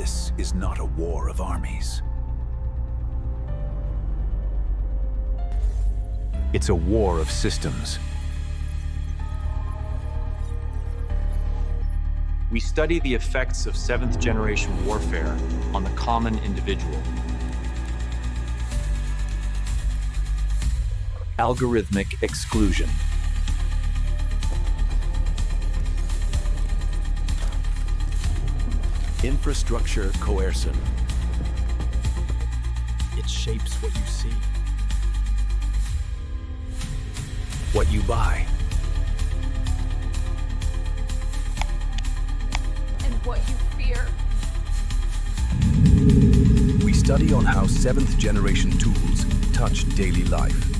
This is not a war of armies. It's a war of systems. We study the effects of seventh-generation warfare on the common individual. Algorithmic exclusion. Infrastructure coercion. It shapes what you see. What you buy. And what you fear. We study on how seventh-generation tools touch daily life.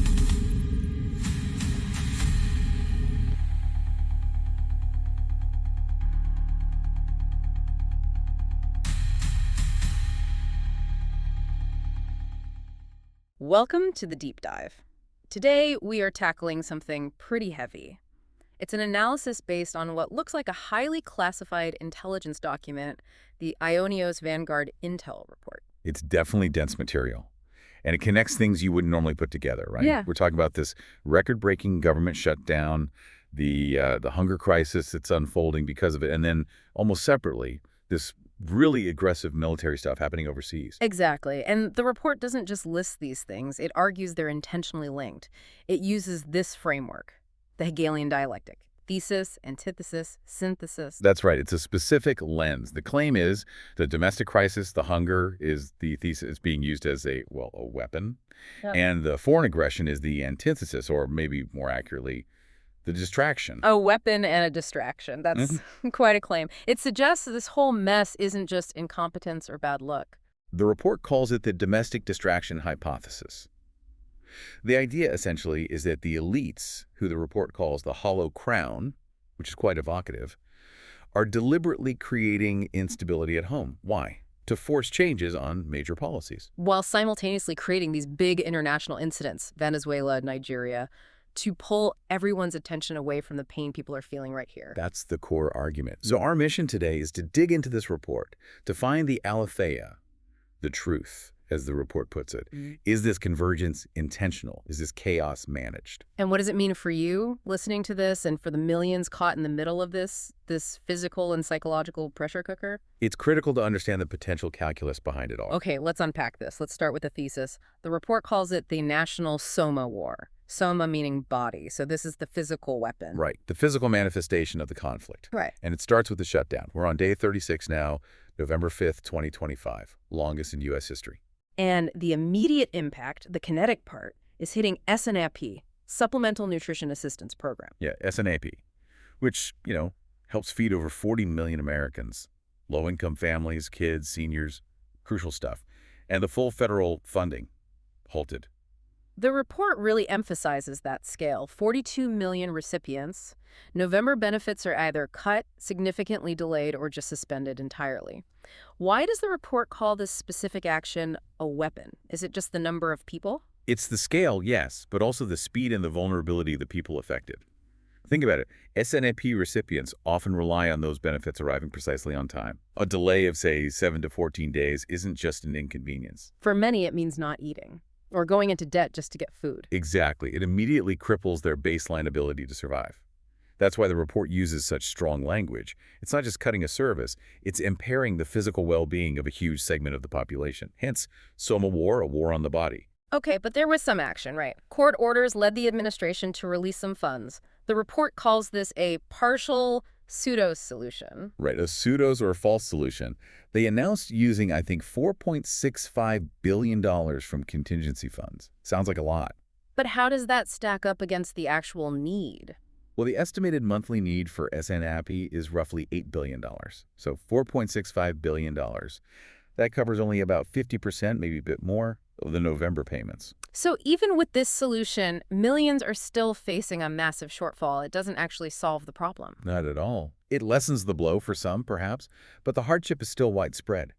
Welcome to the Deep Dive. Today, we are tackling something pretty heavy. It's an analysis based on what looks like a highly classified intelligence document, the Aionios Vanguard Intel report. It's definitely dense material. And it connects things you wouldn't normally put together, right? Yeah. We're talking about this record-breaking government shutdown, the hunger crisis that's unfolding because of it, and then almost separately, this really aggressive military stuff happening overseas. Exactly. And the report doesn't just list these things. It argues they're intentionally linked. It uses this framework, the Hegelian dialectic: thesis, antithesis, synthesis. That's right. It's a specific lens. The claim is the domestic crisis, the hunger, is the thesis is being used as a weapon. Yeah. And the foreign aggression is the antithesis, or maybe more accurately, the distraction. A weapon and a distraction. That's quite a claim. It suggests that this whole mess isn't just incompetence or bad luck. The report calls it the domestic distraction hypothesis. The idea, essentially, is that the elites, who the report calls the hollow crown, which is quite evocative, are deliberately creating instability at home. Why? To force changes on major policies. While simultaneously creating these big international incidents, Venezuela, Nigeria, to pull everyone's attention away from the pain people are feeling right here. That's the core argument. So our mission today is to dig into this report, to find the aletheia, the truth, as the report puts it. Is this convergence intentional? Is this chaos managed? And what does it mean for you listening to this and for the millions caught in the middle of this physical and psychological pressure cooker? It's critical to understand the potential calculus behind it all. Okay, let's unpack this. Let's start with the thesis. The report calls it the National Soma War. Soma meaning body. So this is the physical weapon. Right, the physical manifestation of the conflict. Right. And it starts with the shutdown. We're on day 36 now, November 5th, 2025, longest in U.S. history. And the immediate impact, the kinetic part, is hitting SNAP, Supplemental Nutrition Assistance Program. Yeah, SNAP, which, helps feed over 40 million Americans, low-income families, kids, seniors, crucial stuff. And the full federal funding halted. The report really emphasizes that scale. 42 million recipients. November benefits are either cut, significantly delayed, or just suspended entirely. Why does the report call this specific action a weapon? Is it just the number of people? It's the scale, yes, but also the speed and the vulnerability of the people affected. Think about it. SNAP recipients often rely on those benefits arriving precisely on time. A delay of, say, 7 to 14 days isn't just an inconvenience. For many, it means not eating or going into debt just to get food. Exactly. It immediately cripples their baseline ability to survive. That's why the report uses such strong language. It's not just cutting a service, it's impairing the physical well-being of a huge segment of the population. Hence, Soma War, a war on the body. Okay, but there was some action, right? Court orders led the administration to release some funds. The report calls this a partial pseudo-solution. Right, a pseudos or a false solution. They announced using, I think, $4.65 billion from contingency funds. Sounds like a lot. But how does that stack up against the actual need? Well, the estimated monthly need for SNAP is roughly $8 billion. So $4.65 billion. That covers only about 50%, maybe a bit more, of the November payments. So even with this solution, millions are still facing a massive shortfall. It doesn't actually solve the problem. Not at all. It lessens the blow for some, perhaps, but the hardship is still widespread.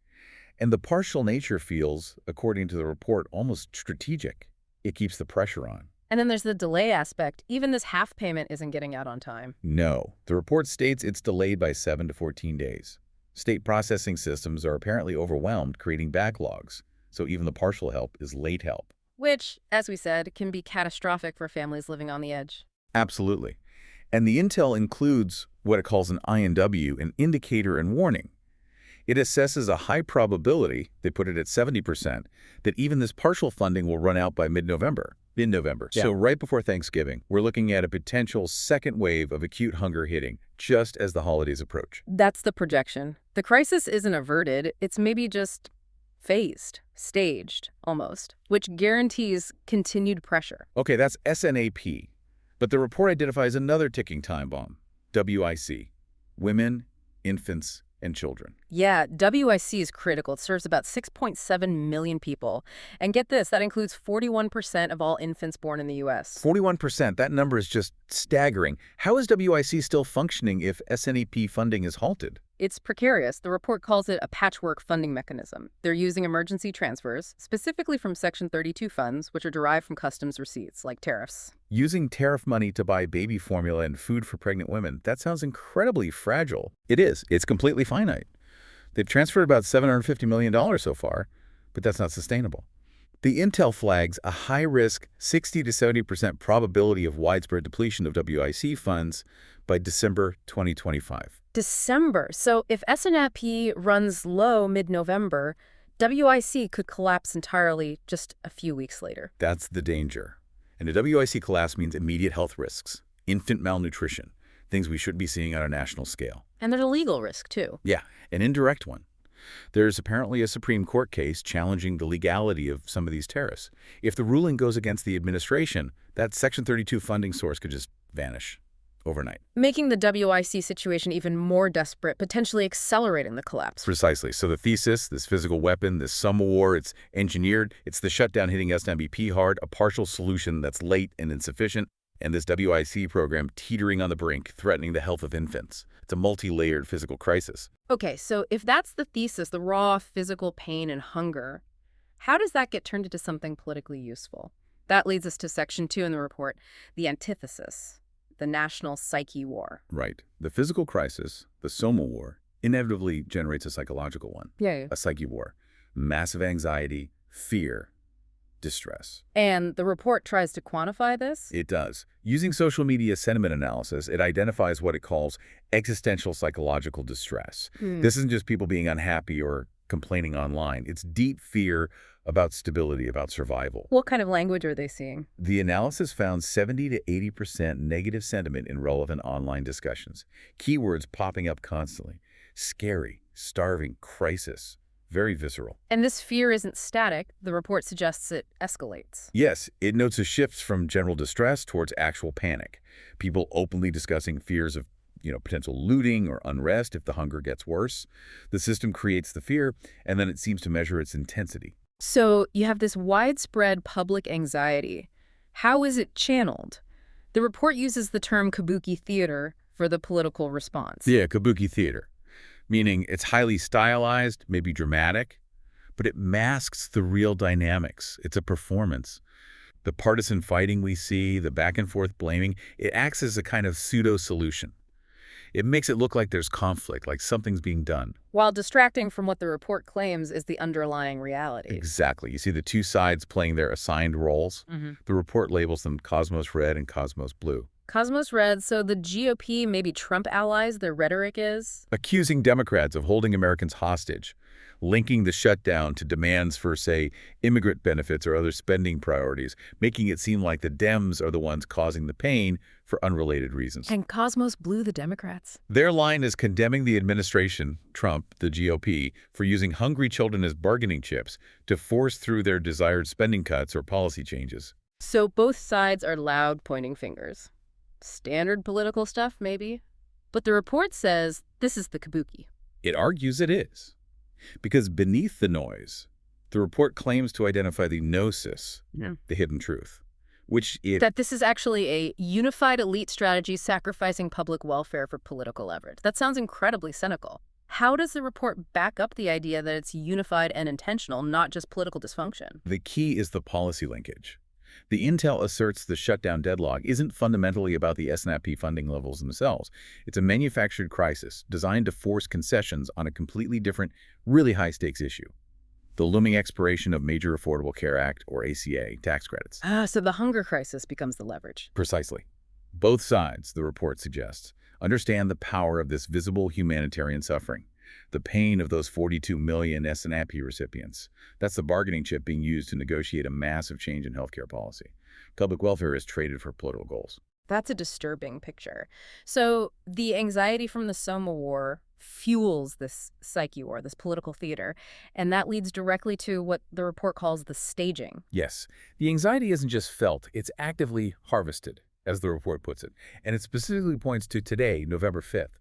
And the partial nature feels, according to the report, almost strategic. It keeps the pressure on. And then there's the delay aspect. Even this half payment isn't getting out on time. No. The report states it's delayed by 7 to 14 days. State processing systems are apparently overwhelmed, creating backlogs. So even the partial help is late help. Which, as we said, can be catastrophic for families living on the edge. Absolutely. And the intel includes what it calls an INW, an indicator and warning. It assesses a high probability, they put it at 70%, that even this partial funding will run out by mid-November. Yeah. So right before Thanksgiving, we're looking at a potential second wave of acute hunger hitting just as the holidays approach. That's the projection. The crisis isn't averted, it's maybe just phased, staged, almost, which guarantees continued pressure. Okay, that's SNAP. But the report identifies another ticking time bomb, WIC, women, infants, and children. Yeah, WIC is critical. It serves about 6.7 million people. And get this, that includes 41% of all infants born in the U.S. 41%, that number is just staggering. How is WIC still functioning if SNAP funding is halted? It's precarious. The report calls it a patchwork funding mechanism. They're using emergency transfers, specifically from Section 32 funds, which are derived from customs receipts, like tariffs. Using tariff money to buy baby formula and food for pregnant women, that sounds incredibly fragile. It is. It's completely finite. They've transferred about $750 million so far, but that's not sustainable. The intel flags a high-risk 60 to 70% probability of widespread depletion of WIC funds by December 2025. December. So if SNAP runs low mid-November, WIC could collapse entirely just a few weeks later. That's the danger. And a WIC collapse means immediate health risks, infant malnutrition, things we should be seeing on a national scale. And there's a legal risk, too. Yeah, an indirect one. There's apparently a Supreme Court case challenging the legality of some of these tariffs. If the ruling goes against the administration, that Section 32 funding source could just vanish overnight. Making the WIC situation even more desperate, potentially accelerating the collapse. Precisely. So the thesis, this physical weapon, this summer war, it's engineered. It's the shutdown hitting SNBP hard, a partial solution that's late and insufficient, and this WIC program teetering on the brink, threatening the health of infants. It's a multi-layered physical crisis. Okay, so if that's the thesis, the raw physical pain and hunger, how does that get turned into something politically useful? That leads us to Section 2 in the report, the antithesis, the national psyche war. Right. The physical crisis, the Soma war, inevitably generates a psychological one. Yeah. A psyche war. Massive anxiety, fear, distress. And the report tries to quantify this? It does. Using social media sentiment analysis, it identifies what it calls existential psychological distress. This isn't just people being unhappy or complaining online. It's deep fear about stability, about survival. What kind of language are they seeing? The analysis found 70 to 80% negative sentiment in relevant online discussions. Keywords popping up constantly. Scary, starving, crisis. Very visceral. And this fear isn't static. The report suggests it escalates. Yes, it notes a shift from general distress towards actual panic. People openly discussing fears of potential looting or unrest if the hunger gets worse. The system creates the fear, and then it seems to measure its intensity. So you have this widespread public anxiety. How is it channeled? The report uses the term kabuki theater for the political response. Yeah, kabuki theater, meaning it's highly stylized, maybe dramatic, but it masks the real dynamics. It's a performance. The partisan fighting we see, the back and forth blaming, it acts as a kind of pseudo-solution. It makes it look like there's conflict, like something's being done. While distracting from what the report claims is the underlying reality. Exactly. You see the two sides playing their assigned roles. The report labels them Cosmos Red and Cosmos Blue. Cosmos Red, so the GOP, maybe Trump allies, their rhetoric is? Accusing Democrats of holding Americans hostage, linking the shutdown to demands for, say, immigrant benefits or other spending priorities, making it seem like the Dems are the ones causing the pain for unrelated reasons. And Cosmos Blue, the Democrats. Their line is condemning the administration, Trump, the GOP, for using hungry children as bargaining chips to force through their desired spending cuts or policy changes. So both sides are loud, pointing fingers. Standard political stuff, maybe? But the report says this is the kabuki. It argues it is. Because beneath the noise, the report claims to identify the gnosis, the hidden truth, that this is actually a unified elite strategy sacrificing public welfare for political leverage. That sounds incredibly cynical. How does the report back up the idea that it's unified and intentional, not just political dysfunction? The key is the policy linkage. The intel asserts the shutdown deadlock isn't fundamentally about the SNAP funding levels themselves. It's a manufactured crisis designed to force concessions on a completely different, really high-stakes issue: the looming expiration of Major Affordable Care Act, or ACA, tax credits. So the hunger crisis becomes the leverage. Precisely. Both sides, the report suggests, understand the power of this visible humanitarian suffering, the pain of those 42 million SNAP recipients. That's the bargaining chip being used to negotiate a massive change in healthcare policy. Public welfare is traded for political goals. That's a disturbing picture. So the anxiety from the Soma War fuels this psyche war, this political theater, and that leads directly to what the report calls the staging. Yes, the anxiety isn't just felt, it's actively harvested, as the report puts it. And it specifically points to today, November 5th.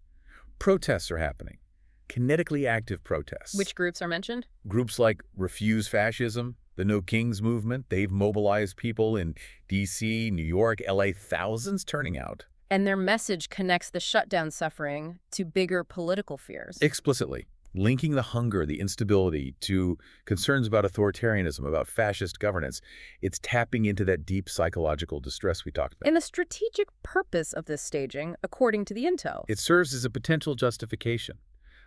Protests are happening. Kinetically active protests. Which groups are mentioned? Groups like Refuse Fascism, the No Kings movement. They've mobilized people in D.C., New York, L.A., thousands turning out. And their message connects the shutdown suffering to bigger political fears. Explicitly, linking the hunger, the instability, to concerns about authoritarianism, about fascist governance. It's tapping into that deep psychological distress we talked about. And the strategic purpose of this staging, according to the intel. It serves as a potential justification.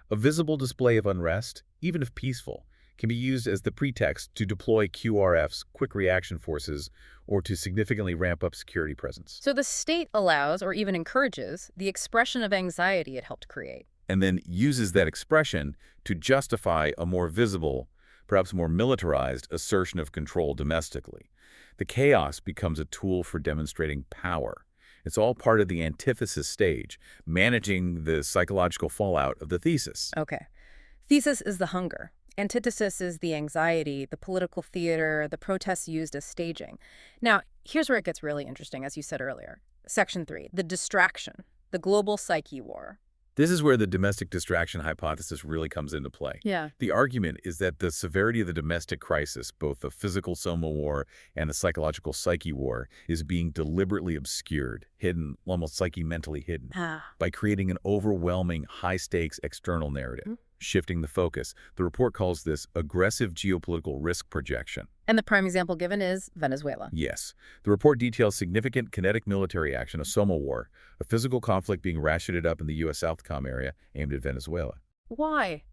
A visible display of unrest, even if peaceful, can be used as the pretext to deploy QRFs, quick reaction forces, or to significantly ramp up security presence. So the state allows, or even encourages, the expression of anxiety it helped create. And then uses that expression to justify a more visible, perhaps more militarized assertion of control domestically. The chaos becomes a tool for demonstrating power. It's all part of the antithesis stage, managing the psychological fallout of the thesis. Okay. Thesis is the hunger. Antithesis is the anxiety, the political theater, the protests used as staging. Now, here's where it gets really interesting, as you said earlier. Section 3, the distraction, the global psyche war. This is where the domestic distraction hypothesis really comes into play. Yeah. The argument is that the severity of the domestic crisis, both the physical Soma war and the psychological psyche war, is being deliberately obscured, hidden, almost psyche-mentally hidden, by creating an overwhelming, high-stakes external narrative, shifting the focus. The report calls this aggressive geopolitical risk projection. And the prime example given is Venezuela. Yes. The report details significant kinetic military action, a Soma war, a physical conflict being ratcheted up in the U.S. Southcom area aimed at Venezuela. Why?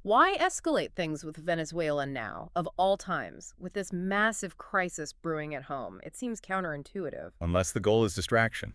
Why escalate things with Venezuela now, of all times, with this massive crisis brewing at home? It seems counterintuitive. Unless the goal is distraction.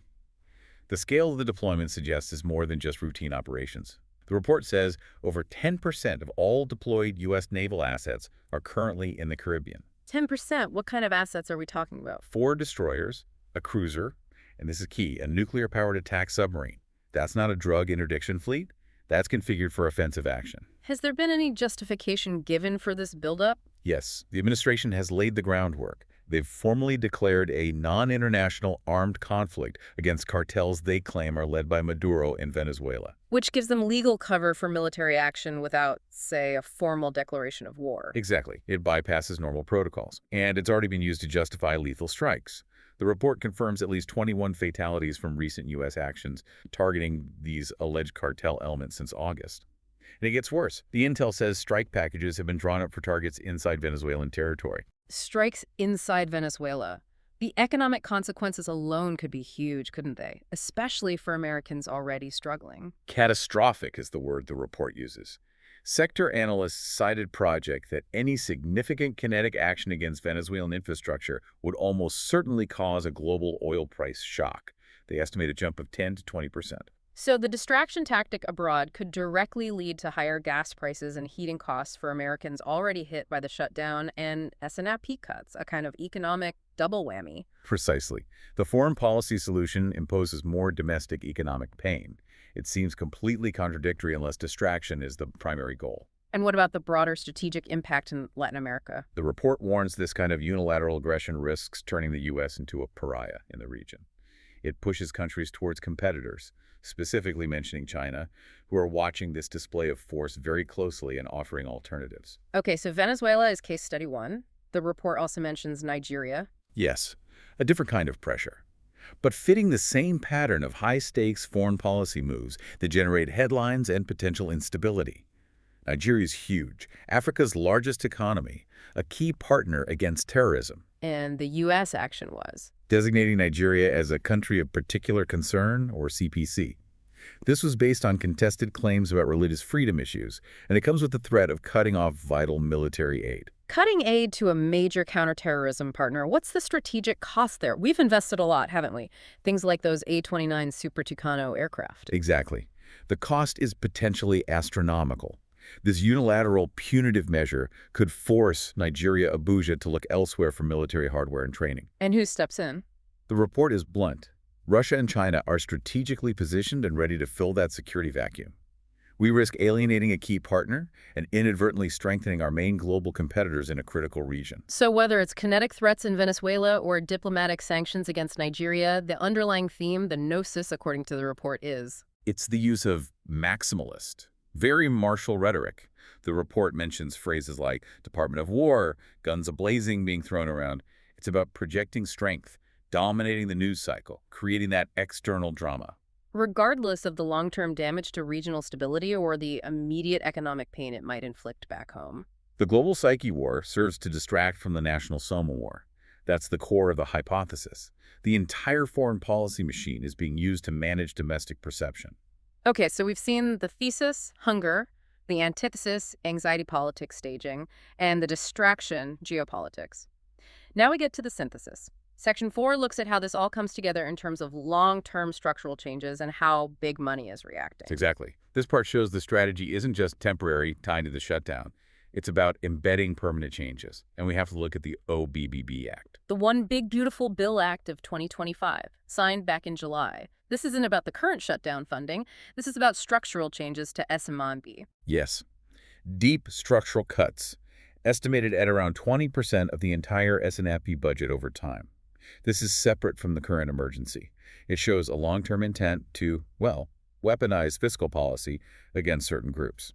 The scale of the deployment suggests is more than just routine operations. The report says over 10% of all deployed U.S. naval assets are currently in the Caribbean. 10%? What kind of assets are we talking about? 4 destroyers, a cruiser, and this is key, a nuclear-powered attack submarine. That's not a drug interdiction fleet. That's configured for offensive action. Has there been any justification given for this buildup? Yes, the administration has laid the groundwork. They've formally declared a non-international armed conflict against cartels they claim are led by Maduro in Venezuela. Which gives them legal cover for military action without, say, a formal declaration of war. Exactly. It bypasses normal protocols. And it's already been used to justify lethal strikes. The report confirms at least 21 fatalities from recent U.S. actions targeting these alleged cartel elements since August. And it gets worse. The intel says strike packages have been drawn up for targets inside Venezuelan territory. Strikes inside Venezuela. The economic consequences alone could be huge, couldn't they? Especially for Americans already struggling. Catastrophic is the word the report uses. Sector analysts cited project that any significant kinetic action against Venezuelan infrastructure would almost certainly cause a global oil price shock. They estimate a jump of 10 to 20%. So the distraction tactic abroad could directly lead to higher gas prices and heating costs for Americans already hit by the shutdown and SNAP cuts, a kind of economic double whammy. Precisely. The foreign policy solution imposes more domestic economic pain. It seems completely contradictory unless distraction is the primary goal. And what about the broader strategic impact in Latin America? The report warns this kind of unilateral aggression risks turning the U.S. into a pariah in the region. It pushes countries towards competitors, specifically mentioning China, who are watching this display of force very closely and offering alternatives. Okay, so Venezuela is case study 1. The report also mentions Nigeria. Yes, a different kind of pressure, but fitting the same pattern of high-stakes foreign policy moves that generate headlines and potential instability. Nigeria's huge, Africa's largest economy, a key partner against terrorism, And the U.S. action was. designating Nigeria as a country of particular concern, or CPC. This was based on contested claims about religious freedom issues, and it comes with the threat of cutting off vital military aid. Cutting aid to a major counterterrorism partner, what's the strategic cost there? We've invested a lot, haven't we? Things like those A-29 Super Tucano aircraft. Exactly. The cost is potentially astronomical. This unilateral punitive measure could force Nigeria Abuja to look elsewhere for military hardware and training. And who steps in? The report is blunt. Russia and China are strategically positioned and ready to fill that security vacuum. We risk alienating a key partner and inadvertently strengthening our main global competitors in a critical region. So whether it's kinetic threats in Venezuela or diplomatic sanctions against Nigeria, the underlying theme, the gnosis, according to the report, is... It's the use of maximalist, very martial rhetoric. The report mentions phrases like Department of War, guns a-blazing being thrown around. It's about projecting strength, dominating the news cycle, creating that external drama. regardless of the long-term damage to regional stability or the immediate economic pain it might inflict back home. The global psyche war serves to distract from the national Soma war. That's the core of the hypothesis. The entire foreign policy machine is being used to manage domestic perception. Okay, so we've seen the thesis, hunger, the antithesis, anxiety politics staging, and the distraction, geopolitics. Now we get to the synthesis. Section 4 looks at how this all comes together in terms of long-term structural changes and how big money is reacting. Exactly. This part shows the strategy isn't just temporary, tied to the shutdown. It's about embedding permanent changes. And we have to look at the OBBB Act. The One Big Beautiful Bill Act of 2025, signed back in July. This isn't about the current shutdown funding. This is about structural changes to SMB. Yes. Deep structural cuts, estimated at around 20% of the entire SNFP budget over time. This is separate from the current emergency. It shows a long-term intent to, well, weaponize fiscal policy against certain groups.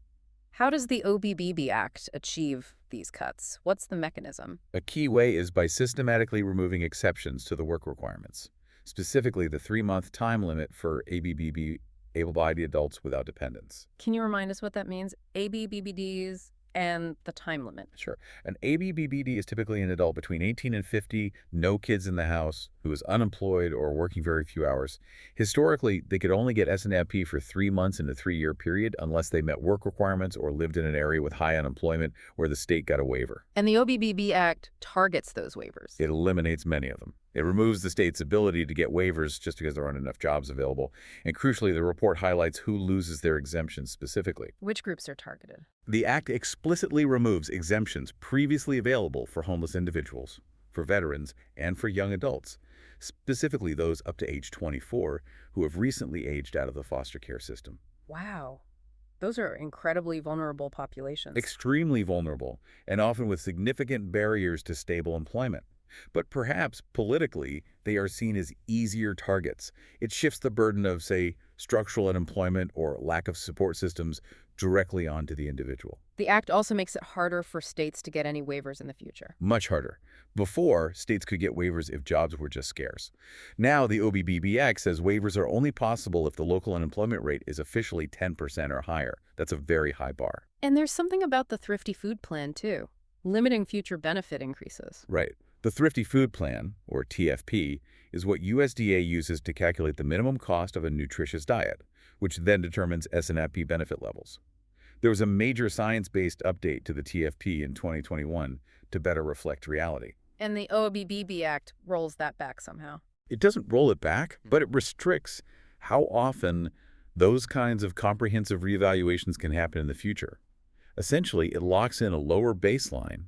How does the OBBB Act achieve these cuts? What's the mechanism? A key way is by systematically removing exceptions to the work requirements, specifically the 3-month time limit for ABBB able-bodied adults without dependents. Can you remind us what that means? ABBBDs and the time limit. Sure. An ABBBD is typically an adult between 18 and 50, no kids in the house, who is unemployed or working very few hours. Historically, they could only get SNFP for 3 months in a 3-year period unless they met work requirements or lived in an area with high unemployment where the state got a waiver. And the OBBB Act targets those waivers. It eliminates many of them. It removes the state's ability to get waivers just because there aren't enough jobs available. And crucially, the report highlights who loses their exemptions specifically. Which groups are targeted? The Act explicitly removes exemptions previously available for homeless individuals, for veterans, and for young adults, specifically those up to age 24 who have recently aged out of the foster care system. Wow. Those are incredibly vulnerable populations. Extremely vulnerable, and often with significant barriers to stable employment. But perhaps politically, they are seen as easier targets. It shifts the burden of, say, structural unemployment or lack of support systems directly onto the individual. The Act also makes it harder for states to get any waivers in the future. Much harder. Before, states could get waivers if jobs were just scarce. Now, the OBBB Act says waivers are only possible if the local unemployment rate is officially 10% or higher. That's a very high bar. And there's something about the Thrifty Food Plan, too, limiting future benefit increases. Right. The Thrifty Food Plan, or TFP, is what USDA uses to calculate the minimum cost of a nutritious diet, which then determines SNFP benefit levels. There was a major science-based update to the TFP in 2021 to better reflect reality. And the OBBB Act rolls that back somehow. It doesn't roll it back, but it restricts how often those kinds of comprehensive reevaluations can happen in the future. Essentially, it locks in a lower baseline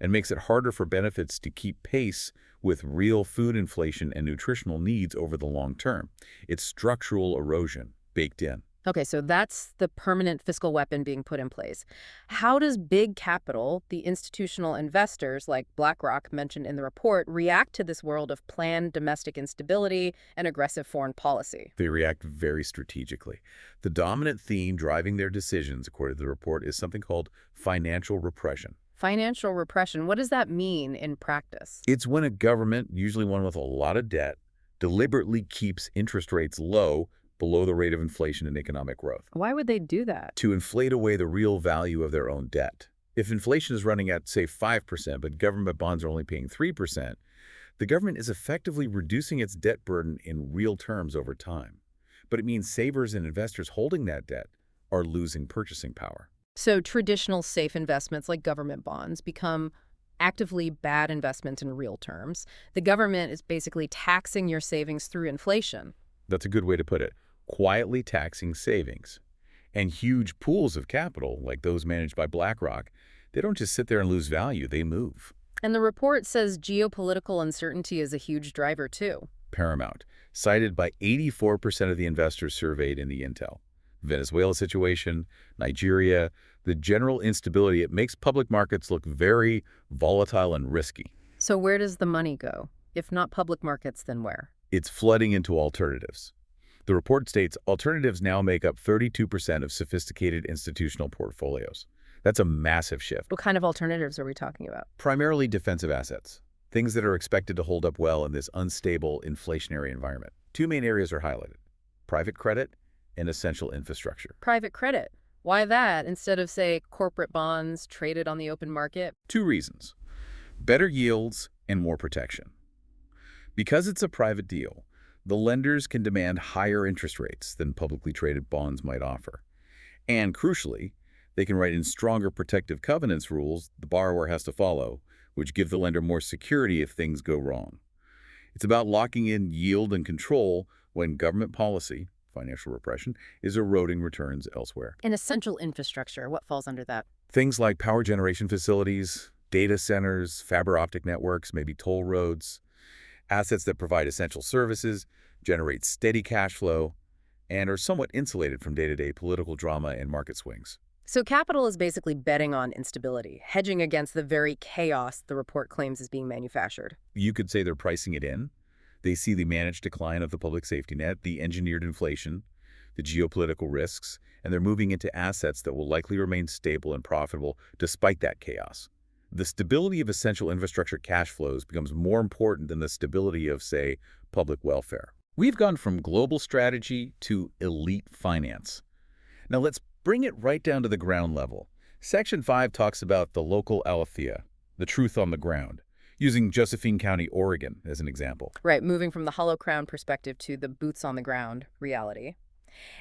and makes it harder for benefits to keep pace with real food inflation and nutritional needs over the long term. It's structural erosion baked in. Okay, so that's the permanent fiscal weapon being put in place. How does big capital, the institutional investors like BlackRock mentioned in the report, react to this world of planned domestic instability and aggressive foreign policy? They react very strategically. The dominant theme driving their decisions, according to the report, is something called financial repression. Financial repression, what does that mean in practice? It's when a government, usually one with a lot of debt, deliberately keeps interest rates low, below the rate of inflation and economic growth, Why would they do that? to inflate away the real value of their own debt. If inflation is running at, say, 5%, but government bonds are only paying 3%, the government is effectively reducing its debt burden in real terms over time. But it means savers and investors holding that debt are losing purchasing power. So traditional safe investments like government bonds become actively bad investments in real terms. The government is basically taxing your savings through inflation. That's a good way to put it. Quietly taxing savings. And huge pools of capital, like those managed by BlackRock, they don't just sit there and lose value, they move. And the report says geopolitical uncertainty is a huge driver, too. Paramount, cited by 84% of the investors surveyed in the Intel. Venezuela situation, Nigeria, the general instability, it makes public markets look very volatile and risky. So where does the money go? If not public markets, then where? It's flooding into alternatives. The report states alternatives now make up 32% of sophisticated institutional portfolios. That's a massive shift. What kind of alternatives are we talking about? Primarily defensive assets, things that are expected to hold up well in this unstable inflationary environment. Two main areas are highlighted: private credit and essential infrastructure. Private credit. Why that instead of, say, corporate bonds traded on the open market? Two reasons: better yields and more protection. Because it's a private deal, the lenders can demand higher interest rates than publicly traded bonds might offer. And crucially, they can write in stronger protective covenants rules the borrower has to follow, which give the lender more security if things go wrong. It's about locking in yield and control when government policy, financial repression, is eroding returns elsewhere. And essential infrastructure, what falls under that? Things like power generation facilities, data centers, fiber optic networks, maybe toll roads, assets that provide essential services, generate steady cash flow, and are somewhat insulated from day-to-day political drama and market swings. So capital is basically betting on instability, hedging against the very chaos the report claims is being manufactured. You could say they're pricing it in. They see the managed decline of the public safety net, the engineered inflation, the geopolitical risks, and they're moving into assets that will likely remain stable and profitable despite that chaos. The stability of essential infrastructure cash flows becomes more important than the stability of, say, public welfare. We've gone from global strategy to elite finance. Now let's bring it right down to the ground level. Section 5 talks about the local aletheia, the truth on the ground, using Josephine County, Oregon as an example. Right, moving from the hollow crown perspective to the boots on the ground reality.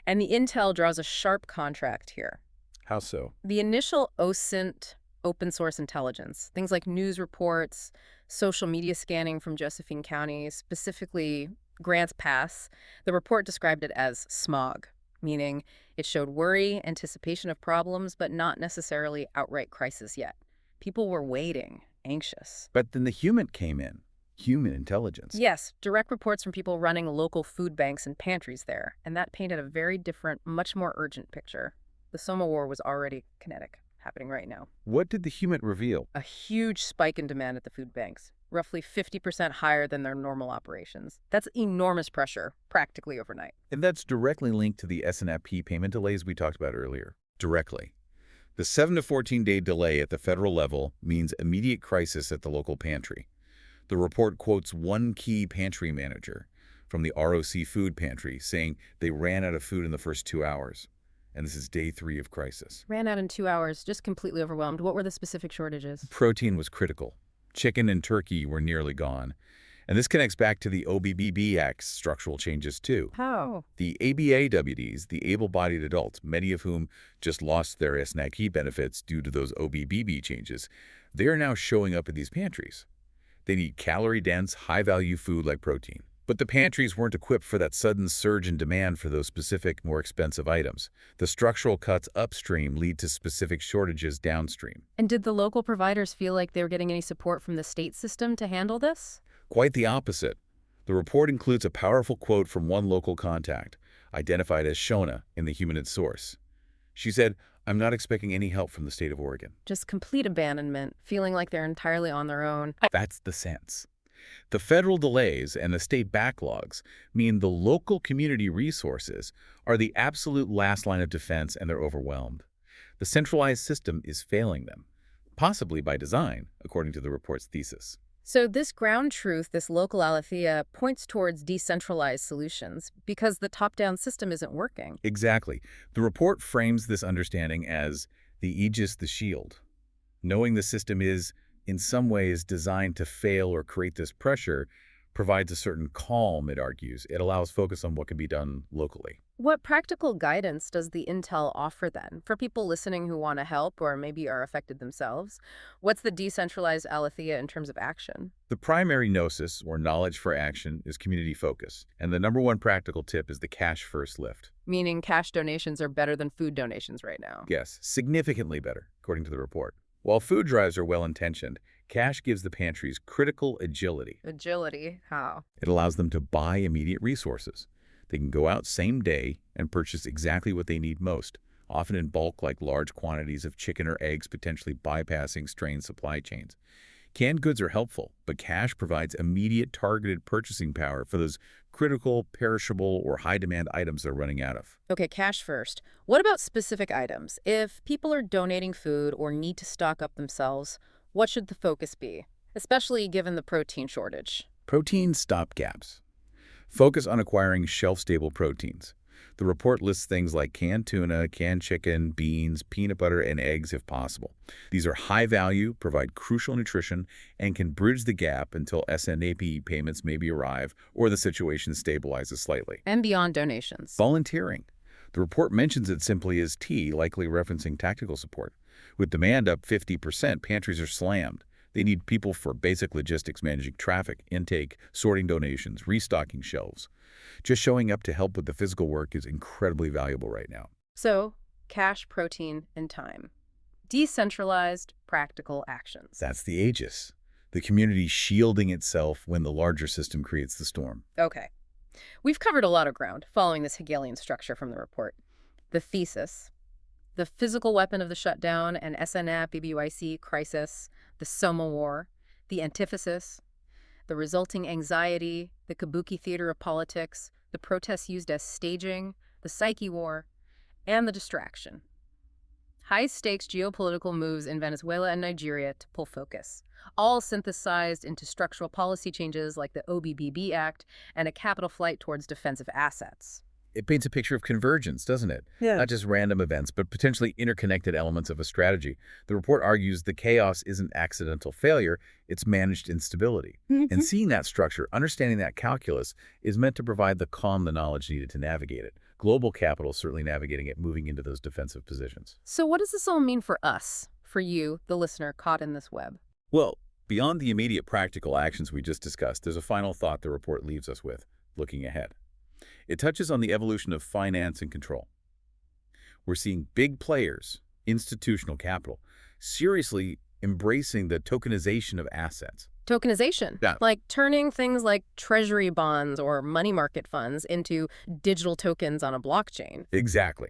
And the intel draws a sharp contrast here. How so? The initial OSINT open source intelligence, things like news reports, social media scanning from Josephine County, specifically Grants Pass, the report described it as smog, meaning it showed worry, anticipation of problems, but not necessarily outright crisis yet. People were waiting, anxious. But then the human came in, human intelligence. Yes, direct reports from people running local food banks and pantries there, and that painted a very different, much more urgent picture. The Soma War was already kinetic, happening right now. What did the human reveal? A huge spike in demand at the food banks, roughly 50% higher than their normal operations. That's enormous pressure, practically overnight. And that's directly linked to the SNFP payment delays we talked about earlier. Directly. The 7 to 14-day delay at the federal level means immediate crisis at the local pantry. The report quotes one key pantry manager from the ROC food pantry saying they ran out of food in the first 2 hours. And this is day 3 of crisis. Ran out in 2 hours, just completely overwhelmed. What were the specific shortages? Protein was critical. Chicken and turkey were nearly gone. And this connects back to the OBBB Act's structural changes too. How? The ABAWDs, the able-bodied adults, many of whom just lost their SNAP benefits due to those OBBB changes, they are now showing up in these pantries. They need calorie-dense, high-value food like protein. But the pantries weren't equipped for that sudden surge in demand for those specific, more expensive items. The structural cuts upstream lead to specific shortages downstream. And did the local providers feel like they were getting any support from the state system to handle this? Quite the opposite. The report includes a powerful quote from one local contact, identified as Shona in the human source. She said, "I'm not expecting any help from the state of Oregon." Just complete abandonment, feeling like they're entirely on their own. That's the sense. The federal delays and the state backlogs mean the local community resources are the absolute last line of defense and they're overwhelmed. The centralized system is failing them, possibly by design, according to the report's thesis. So this ground truth, this local aletheia, points towards decentralized solutions because the top-down system isn't working. Exactly. The report frames this understanding as the aegis, the shield. Knowing the system is, in some ways, designed to fail or create this pressure provides a certain calm, it argues. It allows focus on what can be done locally. What practical guidance does the intel offer then for people listening who want to help or maybe are affected themselves? What's the decentralized aletheia in terms of action? The primary gnosis, or knowledge for action, is community focus. And the number one practical tip is the cash first lift. Meaning cash donations are better than food donations right now. Yes, significantly better, according to the report. While food drives are well-intentioned, cash gives the pantries critical agility. Agility? How? It allows them to buy immediate resources. They can go out same day and purchase exactly what they need most, often in bulk like large quantities of chicken or eggs, potentially bypassing strained supply chains. Canned goods are helpful, but cash provides immediate targeted purchasing power for those critical, perishable, or high-demand items they're running out of. Okay, cash first. What about specific items? If people are donating food or need to stock up themselves, what should the focus be, especially given the protein shortage? Protein stopgaps. Focus on acquiring shelf-stable proteins. The report lists things like canned tuna, canned chicken, beans, peanut butter, and eggs if possible. These are high value, provide crucial nutrition, and can bridge the gap until SNAP payments maybe arrive or the situation stabilizes slightly. And beyond donations. Volunteering. The report mentions it simply as T, likely referencing tactical support. With demand up 50%, pantries are slammed. They need people for basic logistics, managing traffic, intake, sorting donations, restocking shelves. Just showing up to help with the physical work is incredibly valuable right now. So, cash, protein, and time. Decentralized, practical actions. That's the aegis. The community shielding itself when the larger system creates the storm. Okay. We've covered a lot of ground following this Hegelian structure from the report. The thesis, the physical weapon of the shutdown and SNAP, BBYC, crisis, the Soma War, the antithesis, the resulting anxiety, the kabuki theater of politics, the protests used as staging, the psyche war, and the distraction. High-stakes geopolitical moves in Venezuela and Nigeria to pull focus, all synthesized into structural policy changes like the OBBB Act and a capital flight towards defensive assets. It paints a picture of convergence, doesn't it? Yeah. Not just random events, but potentially interconnected elements of a strategy. The report argues the chaos isn't accidental failure, it's managed instability. And seeing that structure, understanding that calculus, is meant to provide the calm, the knowledge needed to navigate it. Global capital is certainly navigating it, moving into those defensive positions. So what does this all mean for us, for you, the listener caught in this web? Well, beyond the immediate practical actions we just discussed, there's a final thought the report leaves us with, looking ahead. It touches on the evolution of finance and control. We're seeing big players, institutional capital, seriously embracing the tokenization of assets. Tokenization, Yeah. like turning things like treasury bonds or money market funds into digital tokens on a blockchain. Exactly.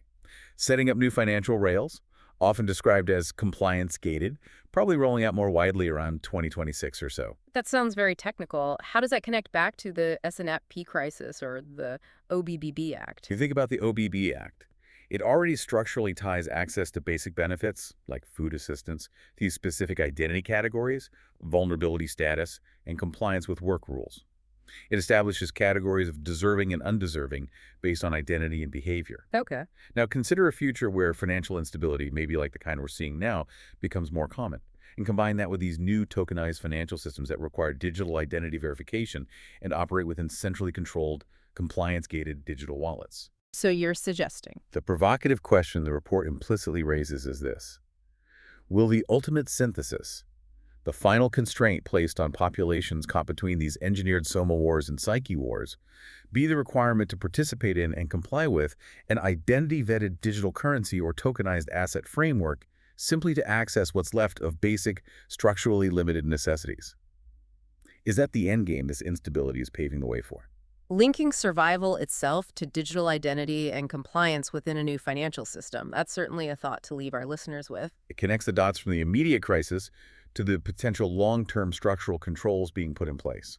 Setting up new financial rails, often described as compliance-gated, probably rolling out more widely around 2026 or so. That sounds very technical. How does that connect back to the SNAP crisis or the OBBB Act? If you think about the OBB Act, it already structurally ties access to basic benefits, like food assistance, to these specific identity categories, vulnerability status, and compliance with work rules. It establishes categories of deserving and undeserving based on identity and behavior. Okay. Now, consider a future where financial instability, maybe like the kind we're seeing now, becomes more common. And combine that with these new tokenized financial systems that require digital identity verification and operate within centrally controlled, compliance-gated digital wallets. So you're suggesting? The provocative question the report implicitly raises is this: will the ultimate synthesis, the final constraint placed on populations caught between these engineered soma wars and psyche wars, be the requirement to participate in and comply with an identity-vetted digital currency or tokenized asset framework simply to access what's left of basic, structurally limited necessities? Is that the endgame this instability is paving the way for? Linking survival itself to digital identity and compliance within a new financial system. That's certainly a thought to leave our listeners with. It connects the dots from the immediate crisis to the potential long-term structural controls being put in place.